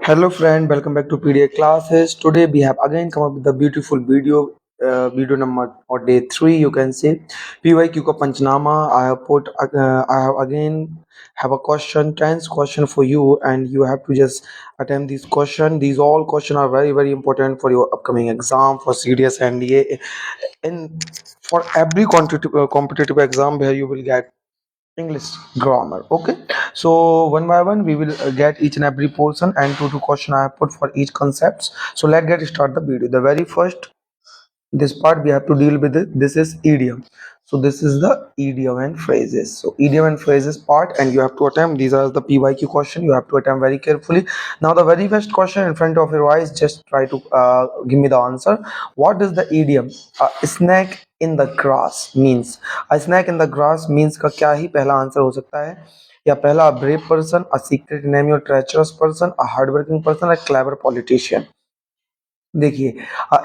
Hello friend, welcome back to PDA classes. Today we have again come up with the beautiful video number or day 3 you can say PYQ ka Panchnama. I have again have a question, 10th question for you, and you have to just attempt this question. These all questions are very important for your upcoming exam for CDS NDA and for every competitive exam where you will get English grammar. Okay, so one by one we will get each and every portion and two question I have put for each concepts. So let's get start the video. The very first this part we have to deal with it. This is idiom. So this is the idiom and phrases. So idiom and phrases part, and you have to attempt. These are the PYQ question. You have to attempt very carefully. Now the very first question in front of your eyes. Just try to give me the answer. What is the idiom? A snack in the grass means. A snack in the grass means का क्या ही पहला answer हो सकता है? या पहला brave person, a secret enemy or treacherous person, a hardworking person, a clever politician. देखिए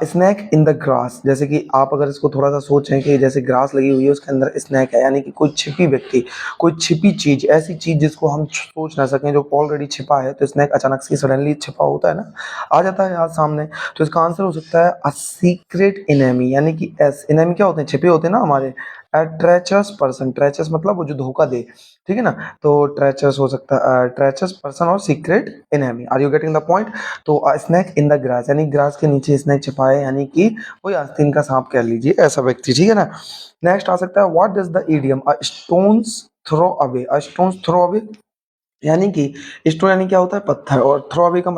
snack in the grass, जैसे कि आप अगर इसको थोड़ा सा सोचें कि जैसे ग्रास लगी हुई है उसके अंदर स्नैक है, यानी कि कोई छिपी व्यक्ति, कोई छिपी चीज, ऐसी चीज जिसको हम सोच ना सकें, जो ऑलरेडी छिपा है। तो स्नैक अचानक से सडनली छिपा होता है ना, आ जाता है आज सामने। तो इसका आंसर हो सकता है अ सीक्रेट इनेमी, यानी कि एस इनेमी क्या होते हैं? छिपे होते हैं ना हमारे। ट्रेचरस पर्सन, ट्रेचरस मतलब वो जो धोखा दे, ठीक है ना। तो ट्रेचरस हो सकता है ट्रेचरस पर्सन और secret enemy. Are you getting the point? तो स्नैक इन द ग्रास, यानी ग्रास के नीचे स्नैक छिपा है, यानी कि कोई आस्तीन का सांप कह लीजिए, ऐसा व्यक्ति, ठीक है ना। नेक्स्ट आ सकता है what does the idiom a stone's throw away. A stone's throw away यानी कि स्टोन यानी क्या होता है? पत्थर। और थ्रो अवे का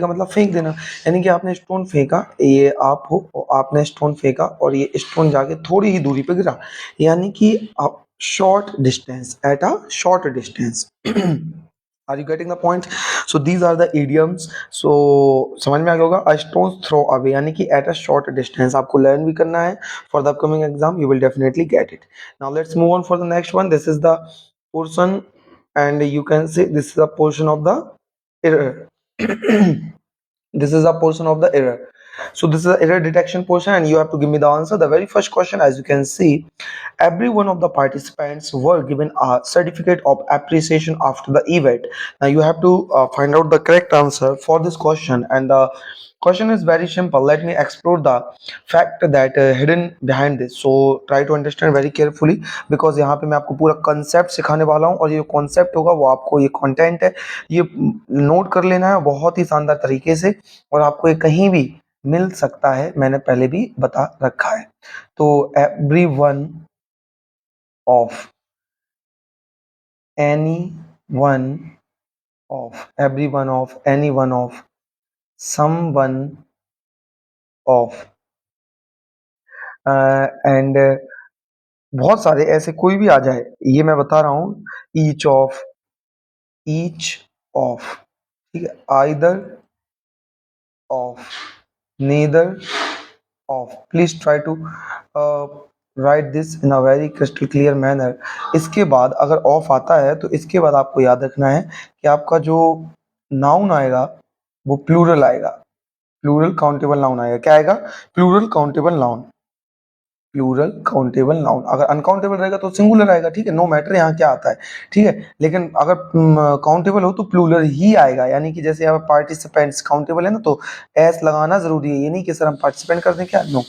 मतलब फेंक देना, यानी कि आपने स्टोन फेंका, ये आप हो और आपने स्टोन फेंका और ये स्टोन जाके थोड़ी ही दूरी पे गिरा, यानी कि आप short distance, at a short distance. Are you getting the point? So these are the idioms. So समझ में आ गया होगा। अ स्टोन थ्रो अवे यानी कि एट अ शॉर्ट डिस्टेंस, आपको लर्न भी करना है for the upcoming exam, you will definitely get it. Now let's move on for the next one. This is the portion, and you can say this is a portion of the error. This is a portion of the error. So this is the error detection portion, and you have to give me the answer. The very first question, as you can see, every one of the participants were given a certificate of appreciation after the event. Now you have to find out the correct answer for this question, and the question is very simple. Let me explore the fact that hidden behind this. So try to understand very carefully, because यहाँ पे मैं आपको पूरा concept सिखाने वाला हूँ, और ये concept होगा वो आपको, ये content है, ये नोट कर लेना है बहुत ही शानदार तरीके से, और आपको ये कहीं भी मिल सकता है, मैंने पहले भी बता रखा है। तो every one of any one every one of any one of some one of and बहुत सारे ऐसे कोई भी आ जाए, ये मैं बता रहा हूँ। ईच ऑफ, ठीक है, either of, neither of. Please try to write this in a very crystal clear manner. इसके बाद अगर ऑफ आता है तो इसके बाद आपको याद रखना है कि आपका जो नाउन आएगा वो प्लूरल आएगा, प्लूरल काउंटेबल नाउन आएगा। क्या आएगा? Plural countable noun, plural countable noun. अगर अनकाउंटेबल रहेगा तो सिंगुलर आएगा, ठीक है, नो मैटर यहाँ क्या आता है, ठीक है। लेकिन अगर काउंटेबल हो तो प्लूरल ही आएगा, यानी कि जैसे यहाँ पार्टिसिपेंट्स काउंटेबल है ना, तो एस लगाना जरूरी है, ये नहीं कि सर हम पार्टिसिपेंट कर दें क्या, नो।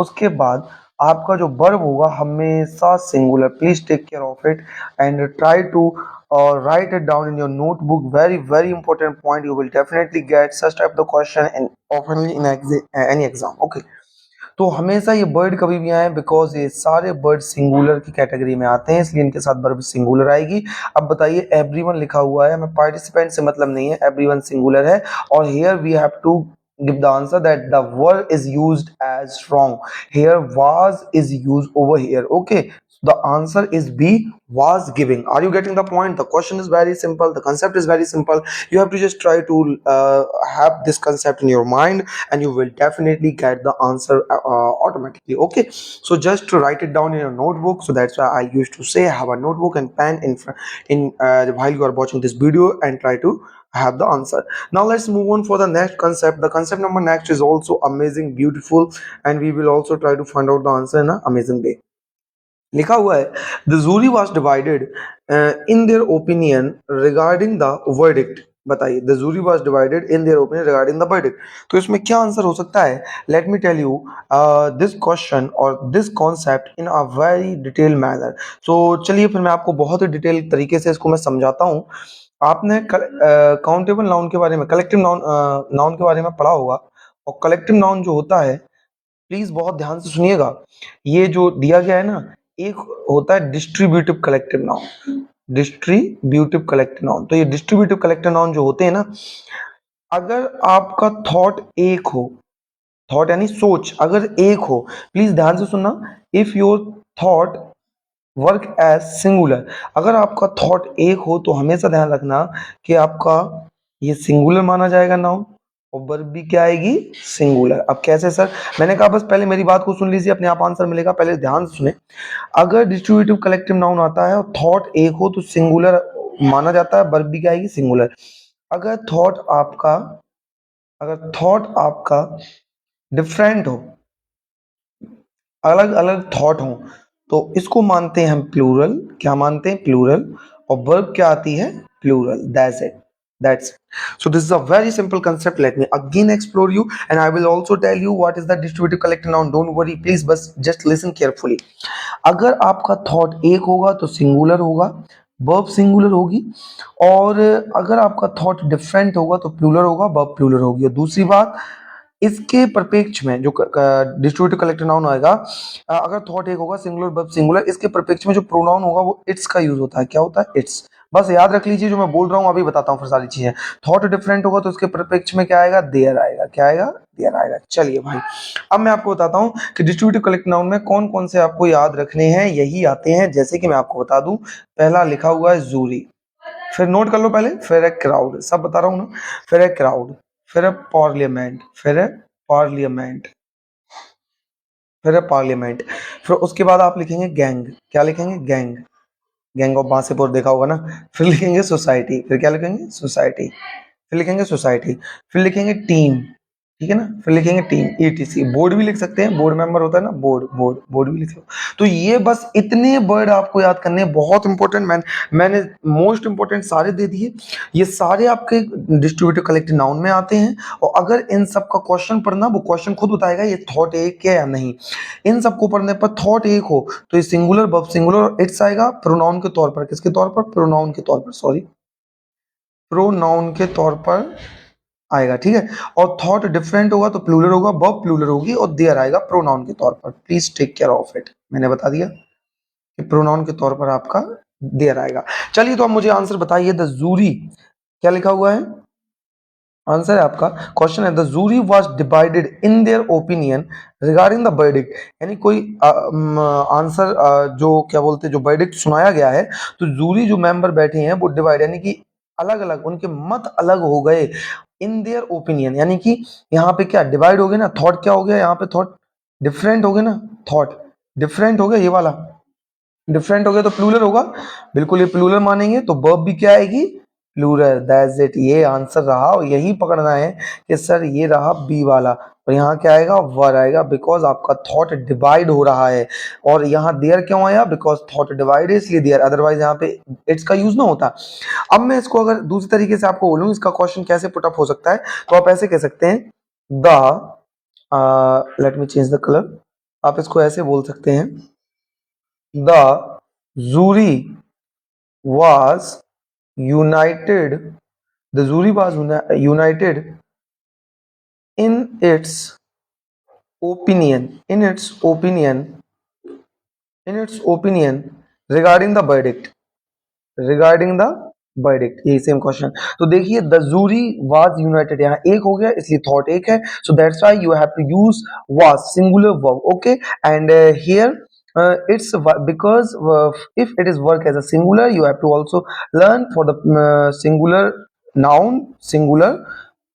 उसके बाद आपका जो वर्ब होगा हमेशा singular. Please take care of it and try to write it down in your notebook. Very important point. You will definitely get such type of question in oftenly in any exam. Okay. तो हमेशा ये word कभी भी आए, because ये सारे word singular की category में आते हैं, इसलिए इनके साथ वर्ब सिंगुलर आएगी। अब बताइए, एवरीवन लिखा हुआ है, हमें पार्टिसिपेंट से मतलब नहीं है, एवरीवन सिंगुलर है, और here we have to give the answer that the verb is used as wrong. Here was is used over here. Okay, so the answer is B, was giving. Are you getting the point? The question is very simple, the concept is very simple. You have to just try to have this concept in your mind, and you will definitely get the answer automatically. Okay, so just to write it down in your notebook. So that's why I used to say have a notebook and pen in while you are watching this video, and try to have the answer. Now let's move on for the next concept. The concept number next is also amazing, beautiful, and we will also try to find out the answer in an amazing way. लिखा हुआ है the jury was divided in their opinion regarding the verdict. बताइए, the jury was divided in their opinion regarding the verdict. तो इसमें क्या answer हो सकता है? Let me tell you this question और this concept in a very detail manner. So चलिए फिर मैं आपको बहुत ही डिटेल तरीके से इसको मैं समझाता हूँ। आपने काउंटेबल नाउन के बारे में, कलेक्टिव नाउन नाउन के बारे में पढ़ा होगा। और कलेक्टिव नाउन जो होता है, प्लीज बहुत ध्यान से सुनिएगा, ये जो दिया गया है ना, एक होता है distributive collective noun. Distributive collective noun, तो ये डिस्ट्रीब्यूटिव कलेक्टिव नाउन जो होते हैं ना, अगर आपका थॉट एक हो, थॉट यानी सोच अगर एक हो, प्लीज ध्यान से सुनना, if your thought work as singular, अगर आपका थॉट एक हो तो हमेशा ध्यान रखना कि आपका ये सिंगुलर माना जाएगा नाउन, और वर्ब भी क्या आएगी? सिंगुलर। अब कैसे सर? मैंने कहा बस पहले मेरी बात को सुन लीजिए, अपने आप आंसर मिलेगा, पहले ध्यान से सुने। अगर डिस्ट्रीब्यूटिव कलेक्टिव नाउन आता है और थॉट एक हो तो सिंगुलर माना जाता है, वर्ब भी क्या आएगी? सिंगुलर। अगर थॉट आपका डिफरेंट हो, अलग अलग थॉट हो, तो इसको मानते हैं हम प्लूरल। क्या मानते हैं? प्लूरल। और वर्ब क्या आती है? Plural. That's it. So this is a very simple concept. Let me again explore you, and I will also tell you what is the distributive collective noun. Don't worry, please, बस just listen carefully. अगर आपका thought एक होगा तो singular होगा, verb singular होगी। और अगर आपका थॉट डिफरेंट होगा तो प्लूरल होगा, वर्ब प्लूरल होगी। और दूसरी बात, इसके परपेक्ष में जो डिस्ट्रीब्यूटिव कलेक्टिव नाउन आएगा, अगर थॉट एक होगा, सिंगुलर वर्ब सिंगुलर, इसके परपेक्ष में जो प्रोनाउन होगा वो इट्स का यूज होता है। क्या होता है? इट्स। बस याद रख लीजिए, जो मैं बोल रहा हूँ अभी बताता हूँ फिर सारी चीजें। थॉट डिफरेंट होगा तो उसके परपेक्ष में क्या आएगा? देयर आएगा। क्या आएगा? देयर आएगा। चलिए भाई, अब मैं आपको बताता हूँ कि डिस्ट्रीब्यूटिव कलेक्टिव नाउन में कौन कौन से आपको याद रखने हैं। यही आते हैं, जैसे कि मैं आपको बता दूं, पहला लिखा हुआ है जूरी, फिर नोट कर लो पहले, फिर है क्राउड, सब बता रहा हूँ ना, फिर है क्राउड, फिर है पार्लियामेंट, फिर है पार्लियामेंट, फिर है पार्लियामेंट, फिर उसके बाद आप लिखेंगे गैंग। क्या लिखेंगे? गैंग। गैंग ऑफ वासेपुर देखा होगा ना। फिर लिखेंगे सोसाइटी, फिर क्या लिखेंगे? सोसाइटी, फिर लिखेंगे सोसाइटी, फिर लिखेंगे टीम। ठीक है ना? फिर लिखेंगे टीम, ईटीसी। बोर्ड भी लिख सकते हैं, बोर्ड मेंबर होता है ना, बोर्ड भी लिख लो। तो ये बस इतने वर्ड आपको याद करने हैं, बहुत इंपॉर्टेंट। मैंने मोस्ट इंपॉर्टेंट सारे दे दिए। ये सारे आपके डिस्ट्रीब्यूटिव कलेक्टिव नाउन में आते हैं। और अगर इन सब का क्वेश्चन पढ़ना, वो क्वेश्चन खुद बताएगा ये थॉट एक है या नहीं। इन सबको पढ़ने पर थॉट एक हो तो ये सिंगुलर, वर्ब सिंगुलर और इट्स आएगा प्रोनाउन के तौर पर। किसके तौर पर? प्रोनाउन के तौर पर, सॉरी, प्रोनाउन के तौर पर आएगा। ठीक है। और थॉट डिफरेंट होगा तो प्लूरल होगा, वर्ब प्लूरल होगी, और देयर आएगा प्रोनाउन के तौर पर। Please take care of it. मैंने बता दिया कि प्रोनाउन के तौर पर आपका देयर आएगा। चलिए, तो अब मुझे आंसर बताइए। द जूरी, क्या लिखा हुआ है? आंसर है आपका, क्वेश्चन है the jury was divided in their opinion regarding the verdict. यानी कोई आंसर जो क्या बोलते हैं, जो वर्डिक्ट सुनाया गया है, तो जूरी जो मेंबर बैठे हैं वो डिवाइड, यानी कि अलग अलग, उनके मत अलग हो गए। इन देयर ओपिनियन, यानी कि यहाँ पे क्या डिवाइड हो गए ना, थॉट क्या हो गया यहाँ पे? थॉट डिफरेंट हो गए ना, थॉट डिफरेंट हो गया, ये वाला डिफरेंट हो गया तो प्लूरल होगा। बिल्कुल, ये प्लूरल मानेंगे तो वर्ब भी क्या आएगी? प्लूरल। That's it. ये आंसर रहा, और यही पकड़ना है कि सर ये रहा बी वाला। और यहाँ क्या आएगा? वर आएगा, बिकॉज आपका थॉट डिवाइड हो रहा है। और यहाँ देयर क्यों आया? बिकॉज थॉट डिवाइड है, इसलिए देयर, अदरवाइज यहाँ पे इट्स का यूज ना होता। अब मैं इसको अगर दूसरी तरीके से आपको बोलूं, इसका क्वेश्चन कैसे पुटअप हो सकता है, तो आप ऐसे कह सकते हैं, the, let me change the colour. आप इसको ऐसे बोल सकते हैं, the jury was united. The jury was united in its opinion. In its opinion regarding the verdict. Regarding the verdict, यही सेम क्वेश्चन। तो देखिए, द जूरी वाज यूनाइटेड, यहाँ एक हो गया इसलिए थॉट एक है, so that's why you have to use was, singular verb, okay. And here it's because if it is work as a singular, you have to also learn for the singular noun, singular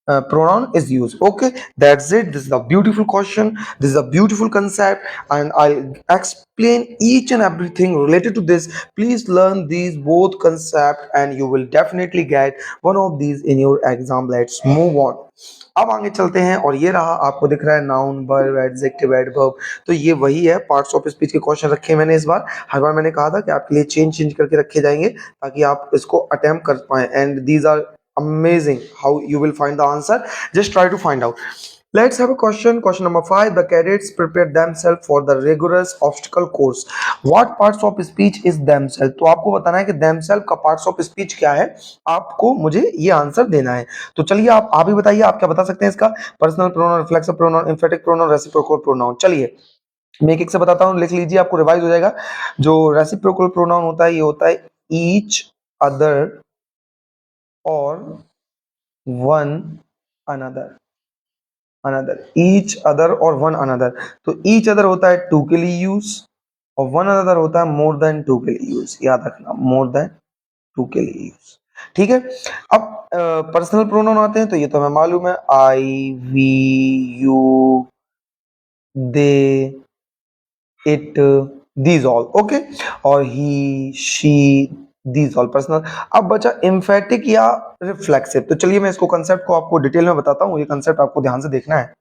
pronoun is used. Okay, that's it. This is a beautiful question, this is a beautiful concept, and I'll explain each and everything related to this. Please learn these both concept and you will definitely get one of these in your exam. Let's move on. अब आगे चलते हैं, और ये रहा, आपको दिख रहा है नाउन, वर्ब, एडजेक्टिव, एडवर्ब। तो ये वही है, पार्ट्स ऑफ स्पीच के क्वेश्चन रखे मैंने इस बार। हर बार मैंने कहा था कि आपके लिए चेंज करके रखे जाएंगे ताकि आप इसको अटेम्प्ट कर पाए। And these are amazing how you will find the answer. Just try to find out. Let's have a question number 5. The cadets prepare themselves for the rigorous obstacle course. What parts of speech is themselves? तो आपको बताना है कि themselves का parts of speech क्या है, आपको मुझे ये आंसर देना है। तो चलिए आप ही बताइए, आप क्या बता सकते हैं इसका? Personal pronoun, reflexive pronoun, emphatic pronoun, reciprocal pronoun. चलिए मैं एक एक से बताता हूँ, लिख लीजिए, आपको रिवाइज हो जाएगा। जो रेसिप्रोकल प्रोनाउन होता है, ये होता है ईच अदर और वन अनदर। ईच अदर और वन अनदर। तो ईच अदर होता है टू के लिए यूज, और वन अनदर होता है मोर देन टू के लिए यूज। याद रखना, मोर देन टू के लिए यूज। ठीक है। अब पर्सनल प्रोनाउन आते हैं, तो ये तो हमें मालूम है, I, we, you, they, it, these all. Okay. और he, she, these all personal. अब बचा एम्फेटिक या रिफ्लेक्सिव। तो चलिए मैं इसको कंसेप्ट को आपको डिटेल में बताता हूँ। ये कंसेप्ट आपको ध्यान से देखना है।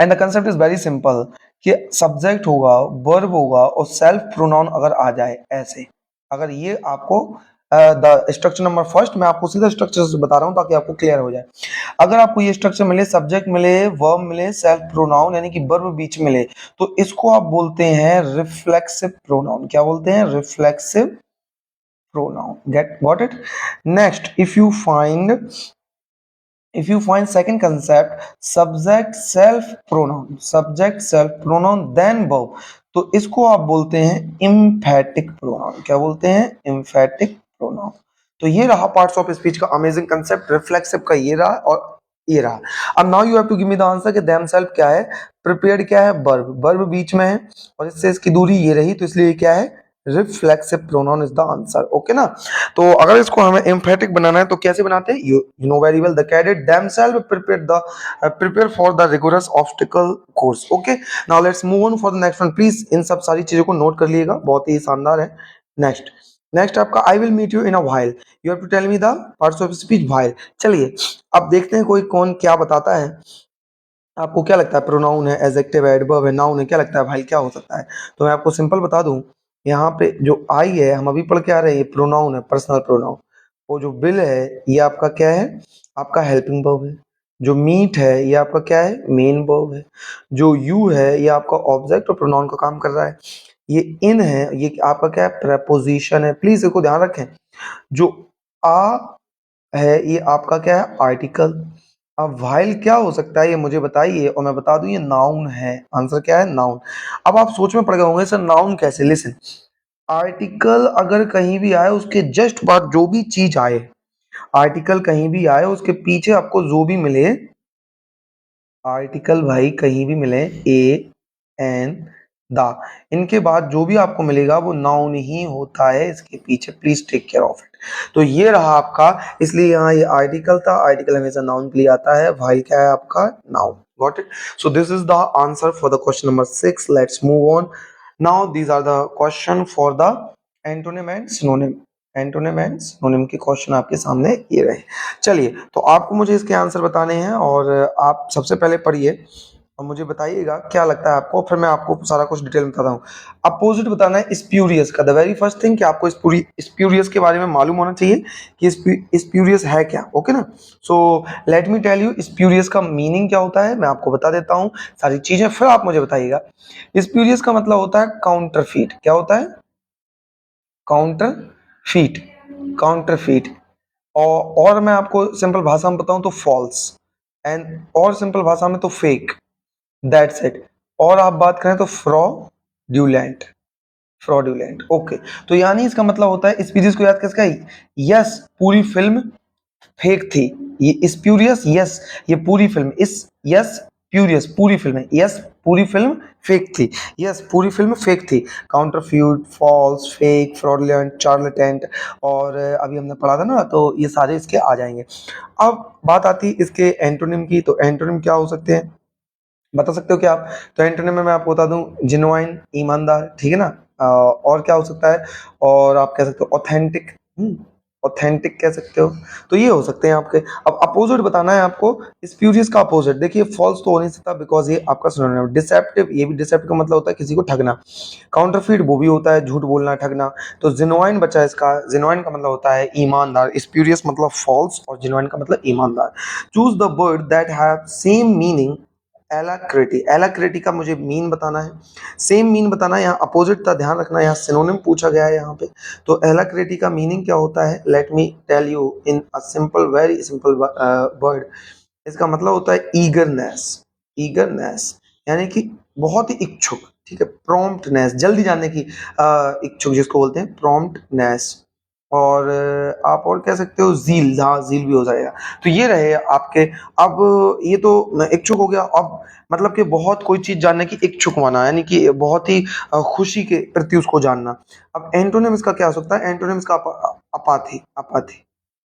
And the concept is very simple कि सब्जेक्ट होगा, वर्ब होगा और सेल्फ प्रोनाउन अगर आ जाए ऐसे, अगर ये आपको द स्ट्रक्चर नंबर फर्स्ट, मैं आपको सीधा स्ट्रक्चर से बता रहा हूं ताकि आपको क्लियर हो जाए। अगर आपको ये स्ट्रक्चर मिले, सब्जेक्ट मिले, वर्ब मिले, सेल्फ प्रोनाउन यानी कि वर्ब बीच मिले, तो इसको आप बोलते हैं रिफ्लेक्सिव प्रोनाउन। क्या बोलते हैं? Reflexive pronoun. Get got it? Next, if you find second concept, subject self pronoun then verb, तो इसको आप बोलते हैं emphatic pronoun। क्या बोलते हैं? emphatic pronoun। तो ये रहा पार्ट्स ऑफ स्पीच का अमेजिंग कंसेप्ट। रिफ्लेक्सिव का ये रहा और ये रहा। अब now you have to give me the answer कि themselves क्या है, प्रिपेयर्ड क्या है, वर्ब बीच में है और इससे इसकी दूरी ये रही, तो इसलिए क्या है? Reflexive pronoun is the answer. Okay ना? तो अगर इसको हमें एम्फेटिक बनाना है तो कैसे बनाते हैं? You know very well, the cadet themselves prepare for the rigorous obstacle course. Okay, now let's move on for the next one. Please इन सब सारी चीजों को नोट कर लीजिएगा, बहुत ही शानदार है। नेक्स्ट नेक्स्ट आपका I will meet you in a while, you have to tell me the parts of speech while. चलिए अब देखते हैं कोई कौन क्या बताता है। आपको क्या लगता है? प्रोनाउन है, एडजेक्टिव है, एडवर्ब है, नाउन है, क्या लगता है भाई क्या हो सकता है? तो मैं आपको सिंपल बता दूं, यहाँ पे जो आई है, हम अभी पढ़ के आ रहे हैं, ये प्रोनाउन है, पर्सनल प्रोनाउन। वो जो बिल है, ये आपका क्या है? आपका हेल्पिंग वर्ब है। जो मीट है, ये आपका क्या है? मेन वर्ब है। जो यू है, ये आपका ऑब्जेक्ट और प्रोनाउन का काम कर रहा है। ये इन है, ये आपका क्या है? प्रेपोजिशन है। प्लीज इसको ध्यान रखें। जो आ है, ये आपका क्या है? आर्टिकल। अब व्हाइल क्या हो सकता है, ये मुझे बताइए और मैं बता दूं, ये नाउन है। आंसर क्या है? नाउन। अब आप सोच में पड़ गए होंगे सर नाउन कैसे? लिसन, आर्टिकल अगर कहीं भी आए, उसके जस्ट बाद जो भी चीज आए, आर्टिकल कहीं भी आए, उसके पीछे आपको जो भी मिले, आर्टिकल भाई कहीं भी मिले, ए, एन, दा, इनके बाद जो भी आपको मिलेगा वो नाउन ही होता है इसके पीछे। Please take care of it. तो ये रहा आपका, इसलिए यहाँ ये आर्टिकल था, आर्टिकल हमेशा नाउन के लिए आता है, भाई क्या है आपका? Noun. Got it? So this is the answer for the question number 6। Let's move on. Now these are the question for the antonym and synonym. Antonym and synonym के क्वेश्चन आपके सामने ये रहे। चलिए, तो आपको मुझे इसके आंसर बताने हैं और आप सबसे पहले पढ़िए और मुझे बताइएगा क्या लगता है आपको, फिर मैं आपको सारा कुछ डिटेल में बताता हूँ। अपोजिट बताना है स्प्यूरियस का। द वेरी फर्स्ट थिंग कि आपको स्प्यूरियस के बारे में मालूम होना चाहिए कि स्प्यूरियस है क्या। ओके ना? So let me tell you spurious का मीनिंग क्या होता है, मैं आपको बता देता हूँ सारी चीजें, फिर आप मुझे बताइएगा। स्प्यूरियस का मतलब होता है काउंटरफीट। क्या होता है? काउंटरफीट। काउंटरफीट। और मैं आपको सिंपल भाषा में बताऊं तो फॉल्स, एंड और सिंपल भाषा में तो फेक। That's it. और आप बात करें तो फ्रॉड्यूलेंट। फ्रॉड्यूलेंट। ओके। तो यानी इसका मतलब होता है, स्पीसीज को याद किसका? यस, पूरी फिल्म फेक थी। ये स्प्यूरियस, यस, ये पूरी फिल्म, इस यस प्यूरियस पूरी फिल्म है, यस पूरी फिल्म फेक थी, यस पूरी फिल्म फेक थी। काउंटरफ्यूट, फॉल्स, फेक, फ्रॉडलेंट, चार्लेटेंट, और अभी हमने पढ़ा था ना, तो ये सारे इसके आ जाएंगे। अब बात आती है इसके एंटोनिम की। तो एंटोनिम क्या हो सकते हैं, बता सकते हो क्या आप? तो एंटोनिम में मैं आपको बता दूं, जेन्युइन, ईमानदार, ठीक है ना? और क्या हो सकता है? और आप कह सकते हो ऑथेंटिक, ऑथेंटिक कह सकते हो। तो ये हो सकते हैं आपके। अब अपोजिट बताना है आपको, स्प्यूरियस का अपोजिट। देखिए फॉल्स तो हो नहीं सकता बिकॉज ये आपका सिनोनिम। डिसेप्टिव, ये भी डिसेप्टिव का मतलब होता है किसी को ठगना। काउंटरफीट वो भी होता है झूठ बोलना, ठगना। तो जेन्युइन बचा है इसका। जेन्युइन का मतलब होता है ईमानदार, स्प्यूरियस मतलब फॉल्स और जेन्युइन का मतलब ईमानदार। Choose the word that have same meaning. Alacrity, alacrity का मुझे मीन बताना है, सेम मीन बताना है। यहाँ अपोजिट का ध्यान रखना है, यहाँ सिनोनिम पूछा गया है यहाँ पे। तो एलाक्रिटी का मीनिंग क्या होता है, let me tell you in a simple, very simple word. इसका मतलब होता है ईगरनेस। ईगरनेस यानी कि बहुत ही इच्छुक, ठीक है। प्रॉम्प्टनेस, जल्दी जानने की इच्छुक जिसको बोलते हैं प्रॉम्प्टनेस। और आप और कह सकते हो जील, हाँ जील भी हो जाएगा। तो ये रहे आपके। अब ये तो इच्छुक हो गया। अब मतलब कि बहुत कोई चीज जानने की इच्छुक होना, यानी कि बहुत ही खुशी के प्रति उसको जानना। अब एंटोनिम इसका क्या हो सकता है, एंटोनिम इसका अपाथी, अपाथी,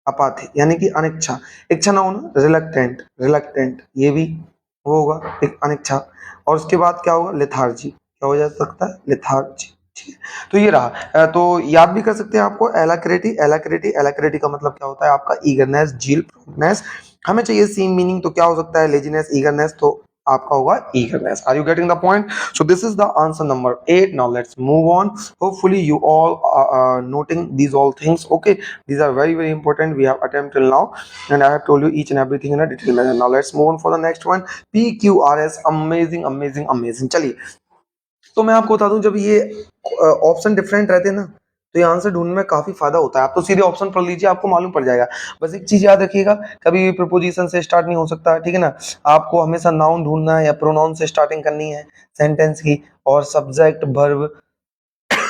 अपाथी यानी कि अनिच्छा। इच्छा ना होना, रिलक्टेंट, रिलक्टेंट ये भी वो होगा एक अनिच्छा। और उसके बाद क्या होगा, लेथार्जी, क्या हो जा सकता है, लेथार्जी, ठीक है। तो ये रहा। तो याद भी कर सकते हैं आपको एलाक्रिटी, एलाक्रिटी, एलाक्रिटी का मतलब क्या होता है आपका ईगरनेस, जील, प्रॉम्प्टनेस। हमें चाहिए सेम मीनिंग, तो क्या हो सकता है, लेजीनेस, ईगरनेस, तो आपका होगा eagerness. Are you getting the point? So this is the answer number 8. Now let's move on. Hopefully you all are noting these all things. Okay, these are very very important. We have attempted till now, and I have told you each and everything in a detailed manner. Now let's move on for the next one. PQRS, amazing amazing amazing. चलिए, तो मैं आपको बता दूं, जब ये option different रहते हैं ना, तो ये आंसर ढूंढने में काफी फायदा होता है। आप तो सीधे ऑप्शन पढ़ लीजिए, आपको मालूम पड़ जाएगा। बस एक चीज याद रखिएगा, कभी भी प्रपोजिशन से स्टार्ट नहीं हो सकता, ठीक है ना। आपको हमेशा नाउन ढूंढना है या प्रोनाउन से स्टार्टिंग करनी है सेंटेंस की। और subject, verb,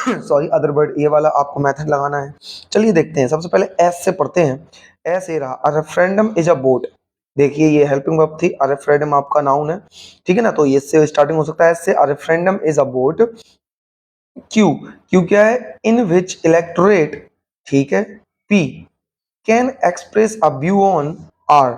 sorry other word, ये वाला आपको मेथड लगाना है। चलिए देखते हैं, सबसे पहले एस से पढ़ते हैं। एस ये रहा, अ रेफरेंडम इज अ बोट। देखिए ये हेल्पिंग वर्ब थी, अ रेफरेंडम आपका नाउन है, ठीक है ना। तो ये इससे स्टार्टिंग हो सकता है, एस से, a referendum is a vote. Q, Q क्या है, इन विच इलेक्टोरेट, ठीक है। P, can express a view on. R,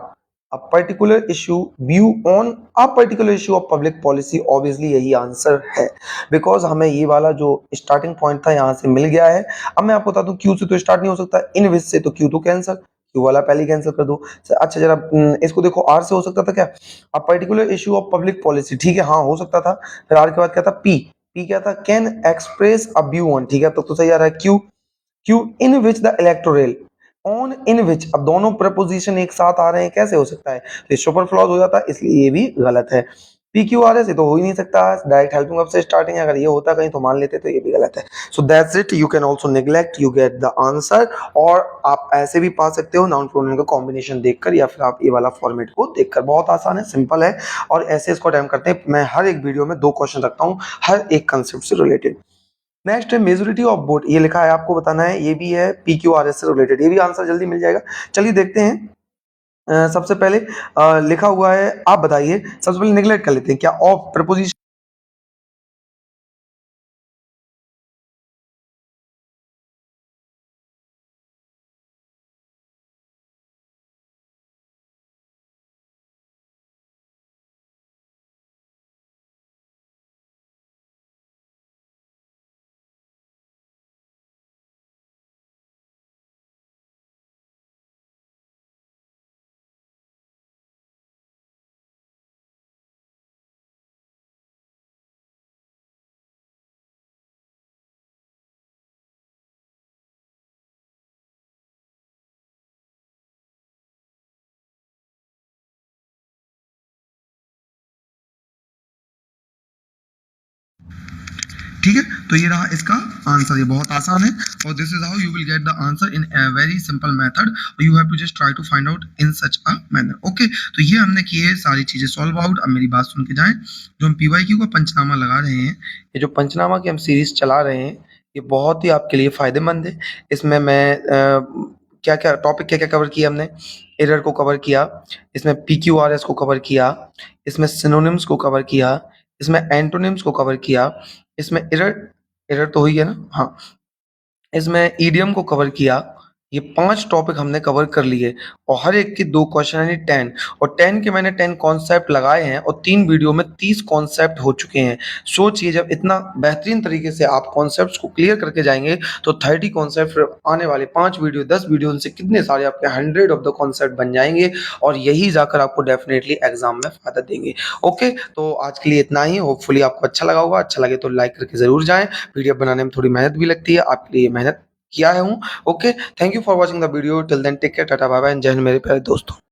a particular issue, view on a particular issue of public policy। Obviously यही answer है, because हमें ये वाला जो स्टार्टिंग पॉइंट था यहाँ से मिल गया है। अब मैं आपको बता दूं, क्यू से तो स्टार्ट नहीं हो सकता, इन विच से, तो क्यू तो कैंसर, क्यू वाला पहले कैंसिल कर दो। अच्छा जरा इसको देखो, आर से हो सकता था क्या, a particular issue of public policy, ठीक है, हाँ हो सकता था। फिर आर के बाद क्या था, पी, पी क्या था, can express a view on, ठीक है, तो सही आ रहा है Q. Q, in which the electoral, on, in which, अब दोनों प्रपोजिशन एक साथ आ रहे हैं, कैसे हो सकता है, तो ये सुपर फ्लॉज हो जाता है, इसलिए ये भी गलत है। पी क्यू आर एस, ये तो हो ही नहीं सकता, डायरेक्ट हेल्पिंग वर्ब से स्टार्टिंग है, अगर ये होता कहीं तो मान लेते, तो ये भी गलत है। So that's it, you can also neglect, you get the answer. और आप ऐसे भी पा सकते हो नाउन प्रोनाउन का कॉम्बिनेशन देखकर, या फिर आप ये वाला फॉर्मेट को देखकर। बहुत आसान है, सिंपल है। और ऐसे इसको अटेम्प्ट करते हैं। मैं हर एक वीडियो में 2 क्वेश्चन रखता हूँ, हर एक कंसेप्ट से रिलेटेड। नेक्स्ट है मेजोरिटी ऑफ वोट, ये लिखा है, आपको बताना है, ये भी है पी क्यू आर एस से रिलेटेड, ये भी आंसर जल्दी मिल जाएगा। चलिए देखते हैं। सबसे पहले लिखा हुआ है, आप बताइए, सबसे पहले निगलेक्ट कर लेते हैं, क्या ऑफ प्रपोजिशन। ठीक है, तो ये रहा इसका आंसर, ये बहुत आसान है। और this is how you will get the answer in a very simple method, you have to just try to find out in such a manner. Okay, तो ये हमने किए सारी चीजें सॉल्व आउट। अब मेरी बात सुन के जाएं, जो हम पीवाईक्यू का पंचनामा लगा रहे हैं, ये जो पंचनामा की हम सीरीज चला रहे हैं, ये बहुत ही आपके लिए फायदेमंद है। इसमें मैं क्या क्या टॉपिक, क्या क्या कवर किया हमने, एरर को कवर किया, इसमें पी क्यू आर एस को कवर किया, इसमें सिनोनिम्स को कवर किया, इसमें एंटोनिम्स को कवर किया, इसमें एरर, एरर तो हुई है ना, हाँ, इसमें ईडियम को कवर किया, ये 5 टॉपिक हमने कवर कर लिए और हर एक के 2 क्वेश्चन यानी 10 और 10 के मैंने 10 कॉन्सेप्ट लगाए हैं और 3 वीडियो में 30 कॉन्सेप्ट हो चुके हैं। सोचिए जब इतना बेहतरीन तरीके से आप कॉन्सेप्ट्स को क्लियर करके जाएँगे तो 30 कॉन्सेप्ट आने वाले 5 वीडियो, 10 वीडियो उनसे कितने सारे आपके 100 ऑफ द कॉन्सेप्ट बन जाएँगे और यही जाकर आपको डेफिनिटली एग्ज़ाम में फ़ायदा देंगे। ओके, तो आज के लिए इतना ही। होपफुली आपको अच्छा लगा होगा। अच्छा लगे तो लाइक करके ज़रूर जाएँ। पीडीएफ बनाने में थोड़ी मेहनत भी लगती है। आपके लिए मेहनत किया है हूँ। Okay, thank you for watching the video till then take care tata bye bye and Jai Hind मेरे प्यारे दोस्तों।